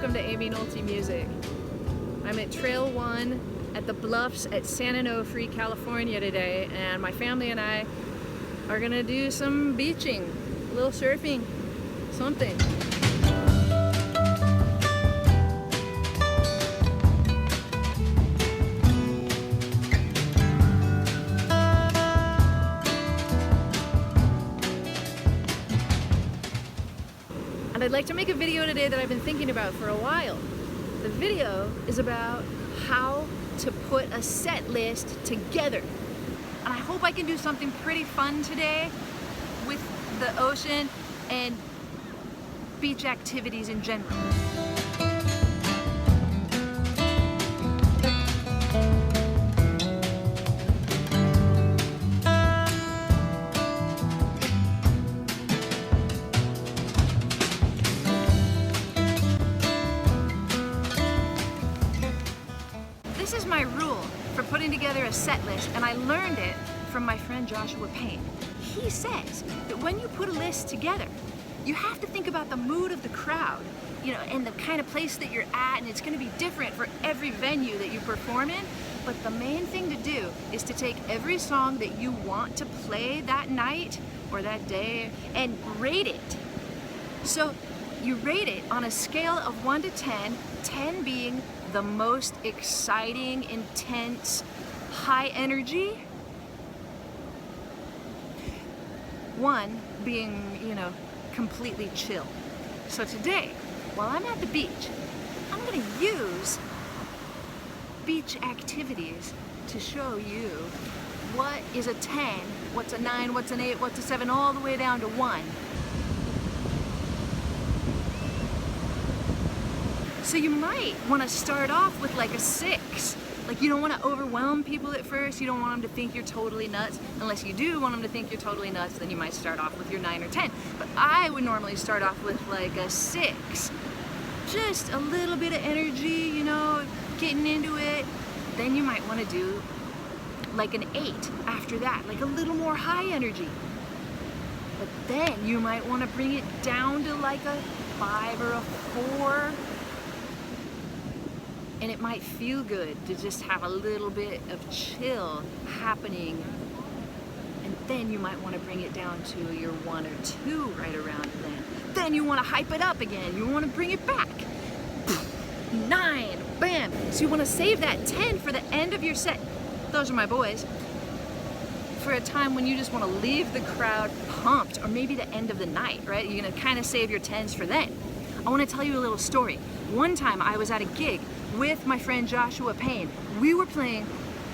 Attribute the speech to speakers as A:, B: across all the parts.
A: welcome to Aimee Nolte Music. I'm at Trail 1 at the Bluffs at San Onofre, California today, and my family and I are gonna do some beaching, a little surfing, something. And I'd like to make a video today that I've been thinking about for a while. The video is about how to put a set list together. And I hope I can do something pretty fun today with the ocean and beach activities in general. This is my rule for putting together a set list, and I learned it from my friend Joshua Payne. He says that when you put a list together, you have to think about the mood of the crowd, you know, and the kind of place that you're at, and it's going to be different for every venue that you perform in. But the main thing to do is to take every song that you want to play that night or that day and rate it. So you rate it on a scale of 1 to 10, 10 being the most exciting, intense, high energy. 1 being, you know, completely chill. So today, while I'm at the beach, I'm gonna use beach activities to show you what is a 10, what's a 9, what's an 8, what's a 7, all the way down to 1. So you might want to start off with like a 6. Like, you don't want to overwhelm people at first. You don't want them to think you're totally nuts. Unless you do want them to think you're totally nuts, then you might start off with your 9 or 10. But I would normally start off with like a 6. Just a little bit of energy, you know, getting into it. Then you might want to do like an 8 after that, like a little more high energy. But then you might want to bring it down to like a 5 or a 4. And it might feel good to just have a little bit of chill happening. And then you might want to bring it down to your 1 or 2 right around then. Then you want to hype it up again. You want to bring it back. 9, bam. So you want to save that 10 for the end of your set. Those are my boys. For a time when you just want to leave the crowd pumped, or maybe the end of the night, right? You're going to kind of save your 10s for then. I want to tell you a little story. One time I was at a gig with my friend Joshua Payne. We were playing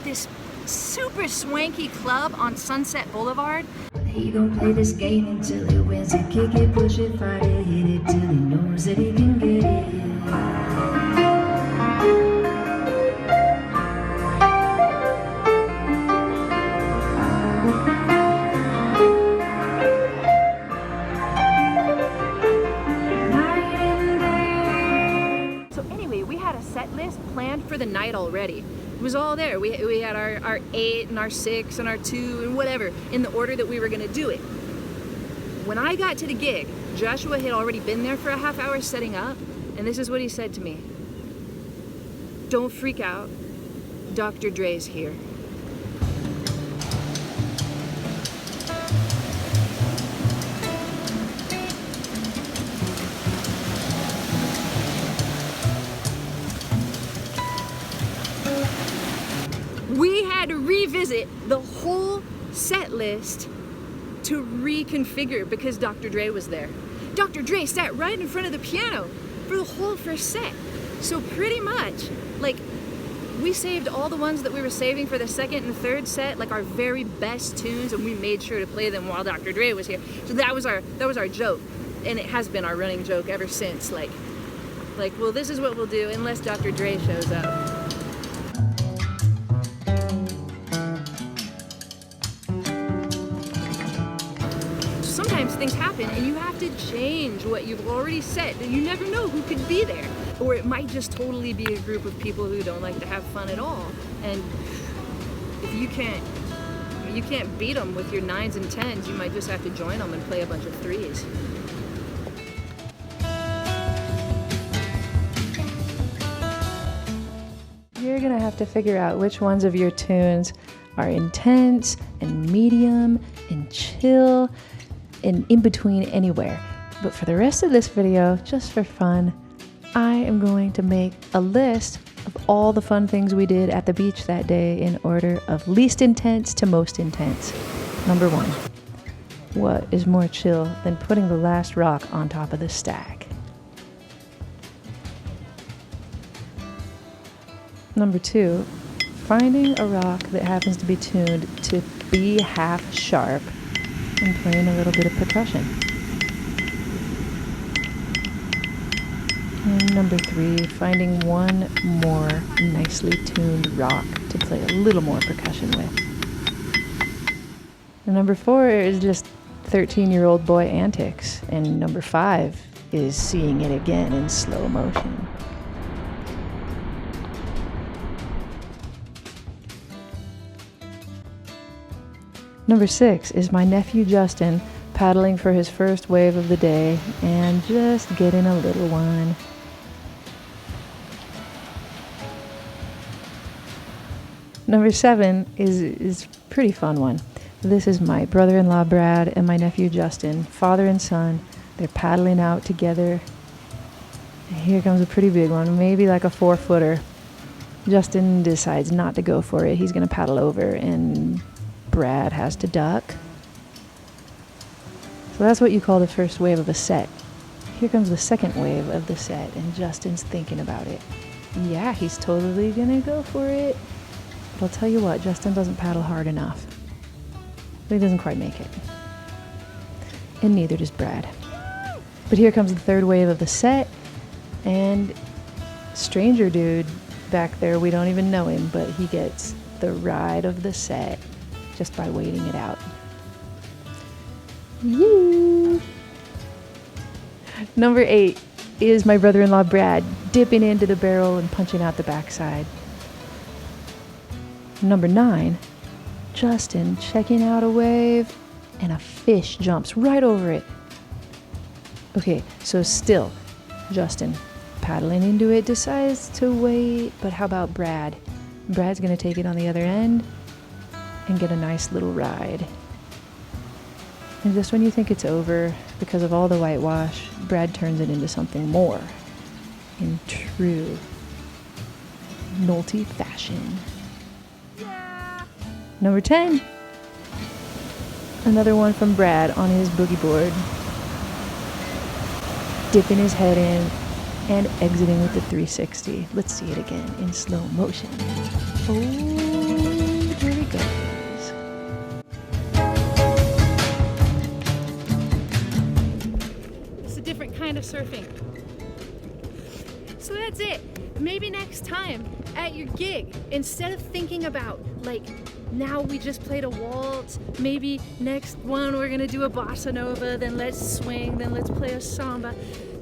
A: this super swanky club on Sunset Boulevard.
B: He gon' play this game until he wins it, kick it, push it, fight it, hit it till he knows that he can get it.
A: Set list planned for the night already. It was all there. We had our 8 and our 6 and our 2 and whatever in the order that we were going to do it. When I got to the gig, Joshua had already been there for a half hour setting up, and this is what he said to me. Don't freak out. Dr. Dre's here. We had to revisit the whole set list to reconfigure because Dr. Dre was there. Dr. Dre sat right in front of the piano for the whole first set. So pretty much, like, we saved all the ones that we were saving for the second and third set, like our very best tunes, and we made sure to play them while Dr. Dre was here. So that was our joke, and it has been our running joke ever since. Like, well, this is what we'll do unless Dr. Dre shows up. Sometimes things happen and you have to change what you've already set, and you never know who could be there. Or it might just totally be a group of people who don't like to have fun at all. And if you can't beat them with your 9s and 10s, you might just have to join them and play a bunch of 3s.
C: you're gonna have to figure out which ones of your tunes are intense and medium and chill and in between anywhere. But for the rest of this video, just for fun, I am going to make a list of all the fun things we did at the beach that day in order of least intense to most intense. Number 1, what is more chill than putting the last rock on top of the stack? Number 2, finding a rock that happens to be tuned to B half sharp and playing a little bit of percussion. And number 3, finding one more nicely tuned rock to play a little more percussion with. And number 4 is just 13-year-old boy antics. And number 5 is seeing it again in slow motion. Number 6 is my nephew Justin paddling for his first wave of the day and just getting a little one. Number 7 is a pretty fun one. This is my brother-in-law Brad and my nephew Justin, father and son. They're paddling out together. And here comes a pretty big one, maybe like a 4-footer. Justin decides not to go for it. He's gonna paddle over and Brad has to duck. So that's what you call the first wave of a set. Here comes the second wave of the set and Justin's thinking about it. Yeah, he's totally gonna go for it. But I'll tell you what, Justin doesn't paddle hard enough. But he doesn't quite make it. And neither does Brad. But here comes the third wave of the set, and stranger dude back there, we don't even know him, but he gets the ride of the set just by waiting it out. Yee! Number 8 is my brother-in-law Brad dipping into the barrel and punching out the backside. Number 9, Justin checking out a wave and a fish jumps right over it. Okay, so still, Justin paddling into it decides to wait, but how about Brad? Brad's gonna take it on the other end and get a nice little ride. And just when you think it's over, because of all the whitewash, Brad turns it into something more in true Nolte fashion. Number 10, another one from Brad on his boogie board, dipping his head in and exiting with the 360. Let's see it again in slow motion. Oh, there he goes.
A: It's a different kind of surfing. So that's it. Maybe next time at your gig, instead of thinking about like, now we just played a waltz, maybe next one we're gonna do a bossa nova, then let's swing, then let's play a samba.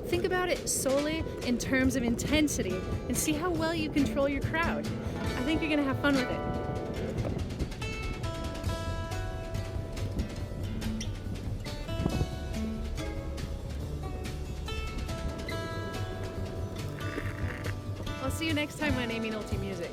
A: Think about it solely in terms of intensity and see how well you control your crowd. I think you're gonna have fun with it. I'll see you next time on Aimee Nolte Music.